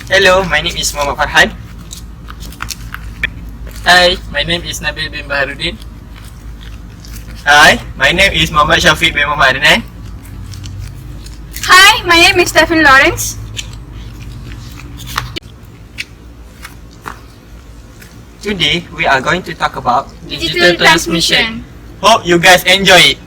Hello, my name is Muhammad Farhan. Hi, my name is Nabil bin Baharudin. Hi, my name is Muhammad Shafiq bin Muhammad Adnan. Hi, my name is Stephen Lawrence. Today, we are going to talk about Digital transmission. Hope you guys enjoy it.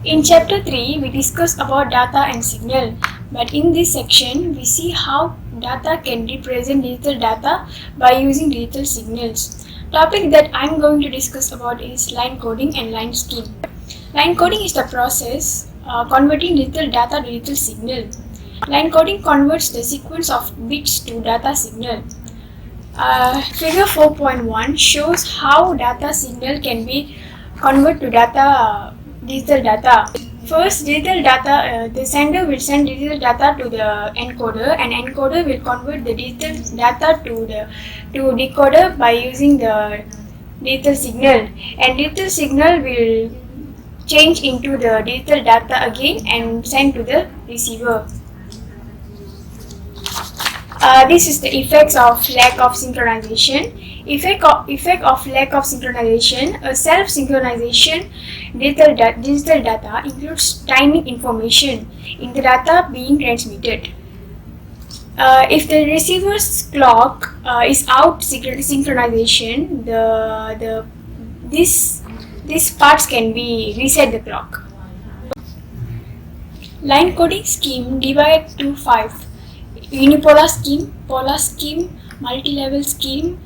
In chapter 3, we discuss about data and signal. But in this section, we see how data can represent digital data by using digital signals. Topic that I'm going to discuss about is line coding and line scheme. Line coding is the process converting digital data to digital signal. Line coding converts the sequence of bits to data signal. Figure 4.1 shows how data signal can be converted to digital data. First, digital data, the sender will send digital data to the encoder, and encoder will convert the digital data to decoder by using the digital signal, and digital signal will change into the digital data again and send to the receiver. This is the effects of lack of synchronization. Effect of lack of synchronization. A self-synchronization digital data includes timing information in the data being transmitted. If the receiver's clock is out synchronization, these parts can be reset the clock. Line coding scheme divided to 5. Unipolar scheme, polar scheme, multi-level scheme,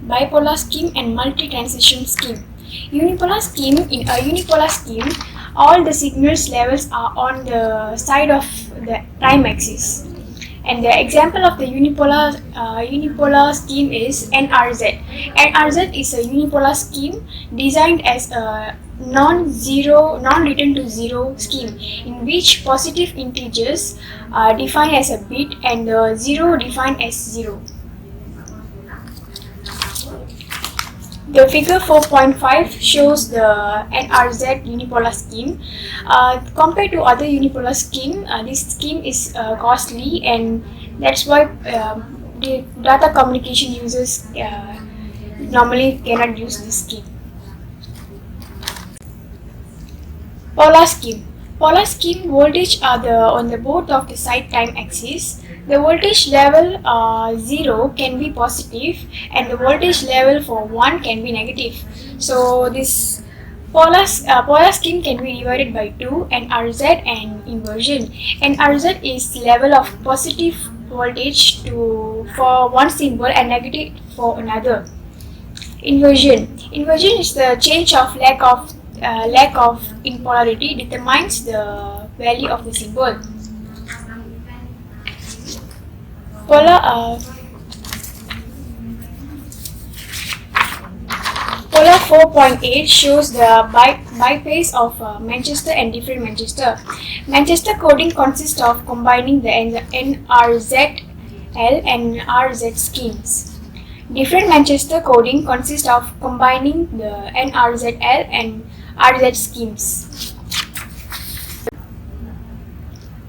bipolar scheme, and multi-transition scheme. Unipolar scheme. In a unipolar scheme, all the signals levels are on the side of the time axis. And the example of the unipolar scheme is NRZ. NRZ is a unipolar scheme designed as a non-return to zero scheme, in which positive integers are defined as a bit and the zero defined as 0. The figure 4.5 shows the NRZ unipolar scheme. Compared to other unipolar scheme, this scheme is costly, and that's why the data communication users normally cannot use this scheme. Polar scheme. Polar scheme voltage are on the both of the side time axis. The voltage level 0 can be positive and the voltage level for 1 can be negative. So this polar scheme can be divided by 2, and RZ and inversion. And RZ is level of positive voltage for one symbol and negative for another. Inversion. Inversion is the change of lack of inpolarity determines the value of the symbol. Polar 4.8 shows the bypass of Manchester and different Manchester. Manchester coding consists of combining the NRZL and RZ schemes. Different Manchester coding consists of combining the NRZL and RZ schemes.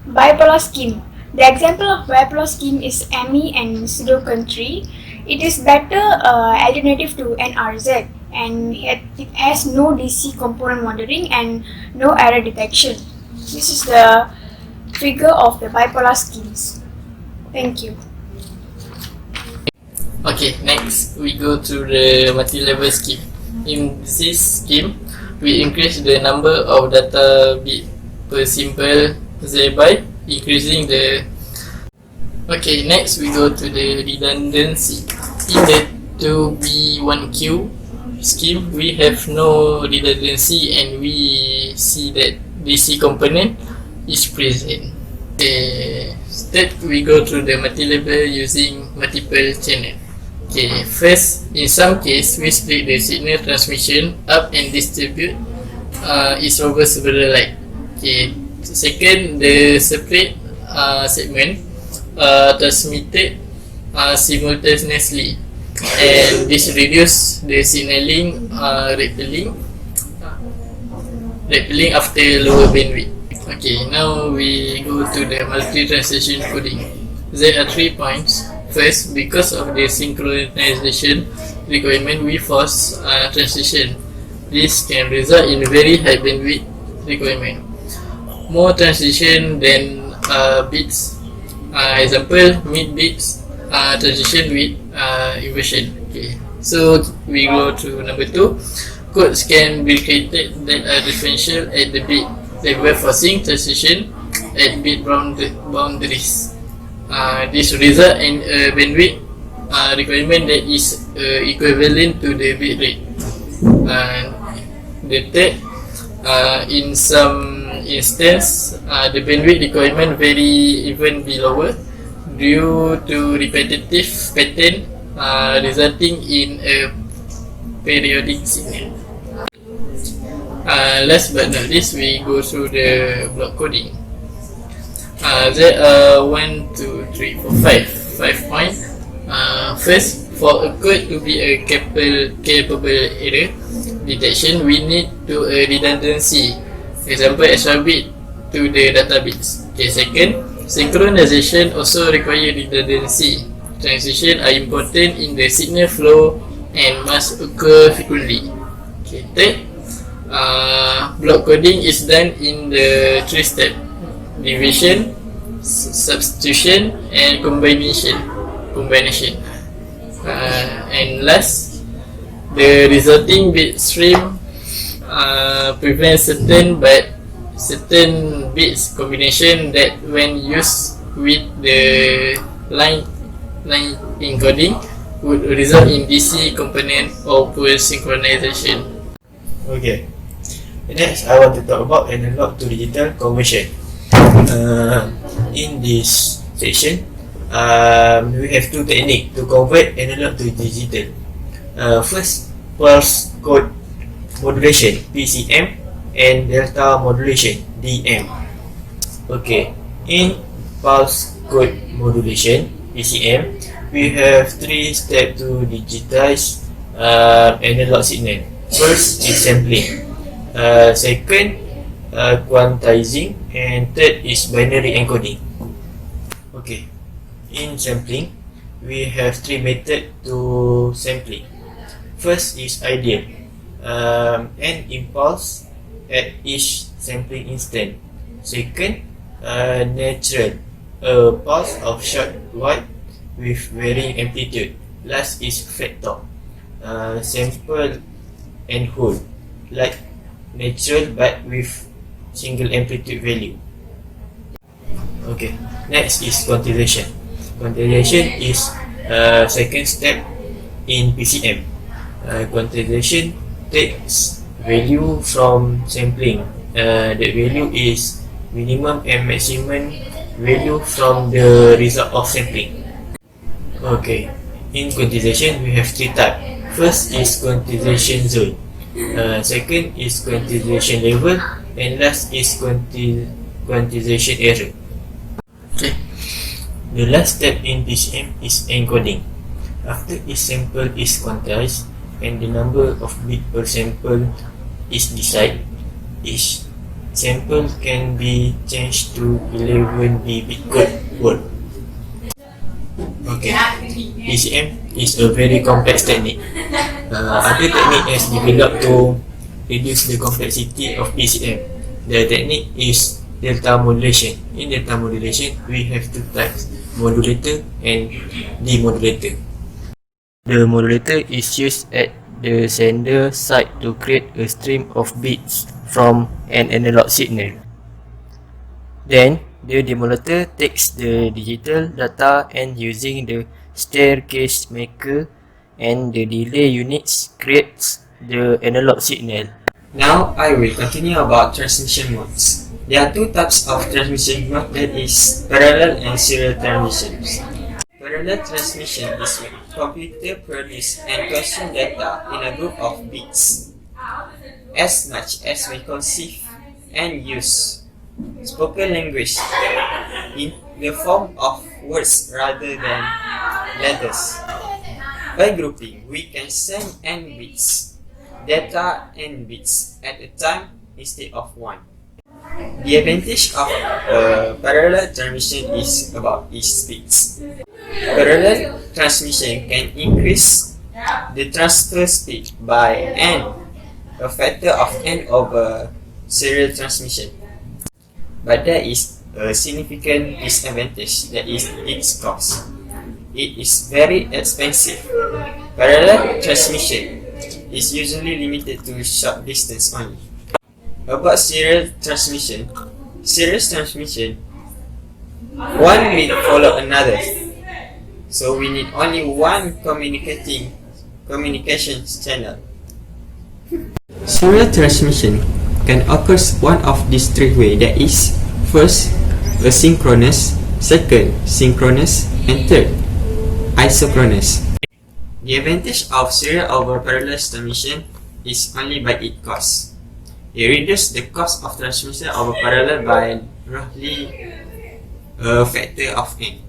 Bipolar scheme. The example of bipolar scheme is AMI and pseudo country. It is better alternative to NRZ, and it has no DC component monitoring and no error detection. This is the figure of the bipolar schemes. Thank you. Okay, next we go to the multi-level scheme. In this scheme, we increase the number of data bit per symbol thereby increasing the. Okay, next we go to the redundancy. In the 2B1Q scheme, we have no redundancy and we see that DC component is present. Instead, we go through the multi-level using multiple channel. Okay, first, in some case, we split the signal transmission up and distribute is over several line. Okay, second, the separate segment transmitted simultaneously, and this reduce the signaling repelling after lower bandwidth. Okay, now we go to the multi-translation coding. There are 3 points. First, because of the synchronization requirement, we force translation. This can result in very high bandwidth requirement. More translation than bits. Example, mid bits transition with inversion. Okay, so we go to number 2. Codes can be created that are differential at the bit level forcing transition at bit boundaries. This result in a bandwidth requirement that is equivalent to the bit rate. The third, in some instance, the bandwidth requirement very even be lower due to repetitive pattern resulting in a periodic signal. Last but not least, we go through the block coding. There are 1, 2, 3, 4, 5 points. First, for a code to be a capable error detection, we need to a redundancy. Example, extra bit to the data bits. Okay, second, synchronization also require redundancy. Transition are important in the signal flow and must occur frequently. Okay, third, block coding is done in the 3 steps: division, substitution, and combination. And last, the resulting bit stream prevents certain bits combination that when used with the line encoding would result in DC component or poor synchronization. Okay. Next, I want to talk about analog to digital conversion. In this section, we have 2 techniques to convert analog to digital. First, pulse code modulation (PCM) and delta modulation (DM). Okay, in pulse code modulation (PCM), we have 3 steps to digitize analog signal. First is sampling. Second, quantizing, and third is binary encoding. Okay, in sampling, we have 3 methods to sampling. First is ideal, an impulse at each sampling instant. Second, natural, a pulse of short wide with varying amplitude. Last is flat-top, sample and hold, like natural but with single amplitude value. Okay, next is quantization. Quantization is second step in PCM. Quantization takes value from sampling. The value is minimum and maximum value from the result of sampling. Okay, in quantization we have 3 types. First is quantization zone. Second is quantization level, and last is quantization error. Okay. The last step in PCM is encoding. After each sample is quantized and the number of bits per sample is decided, each sample can be changed to 11 bit code word. Okay, PCM is a very complex technique. Other technique has developed to reduce the complexity of PCM. The technique is delta modulation. In delta modulation, we have 2 types: modulator and demodulator. The modulator is used at the sender side to create a stream of bits from an analog signal. Then, the demodulator takes the digital data and using the staircase maker and the delay units creates the analog signal. Now I will continue about transmission modes. There are 2 types of transmission mode, that is parallel and serial transmissions. Parallel transmission is when computer produce and consume data in a group of bits. As much as we conceive and use spoken language in the form of words rather than letters. By grouping, we can send n bits, data n bits at a time instead of 1. The advantage of parallel transmission is about its speeds. Parallel transmission can increase the transfer speed by a factor of n over serial transmission. But there is a significant disadvantage, that is its cost. It is very expensive. Parallel transmission is usually limited to short distance only. About serial transmission, one will follow another. So we need only one communication channel. Serial transmission can occur one of these three ways, that is, first, asynchronous, second, synchronous, and third, isochronous. The advantage of serial over parallel transmission is only by its cost. It reduces the cost of transmission over parallel by roughly a factor of n.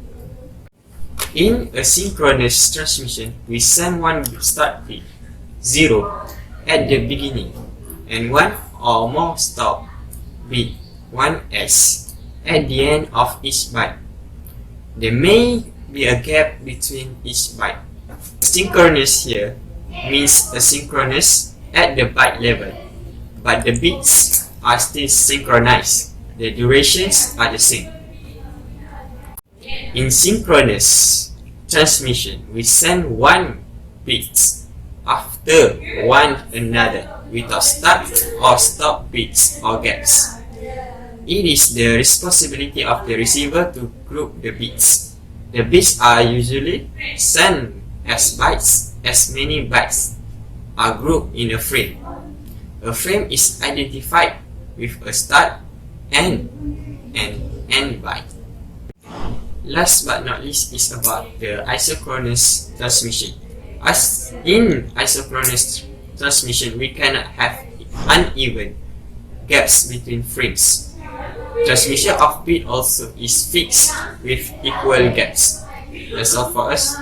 In a synchronous transmission, we send one start bit, 0, at the beginning, and one or more stop bit, 1s, at the end of each byte. There may be a gap between each byte. Synchronous here means asynchronous at the byte level, but the bits are still synchronized. The durations are the same. In synchronous transmission, we send one bits after one another without start or stop bits or gaps. It is the responsibility of the receiver to group the bits. The bits are usually sent as bytes, as many bytes are grouped in a frame. A frame is identified with a start, end, and end byte. Last but not least is about the isochronous transmission. As in isochronous transmission, we cannot have uneven gaps between frames. Transmission of bit also is fixed with equal gaps. That's all for us.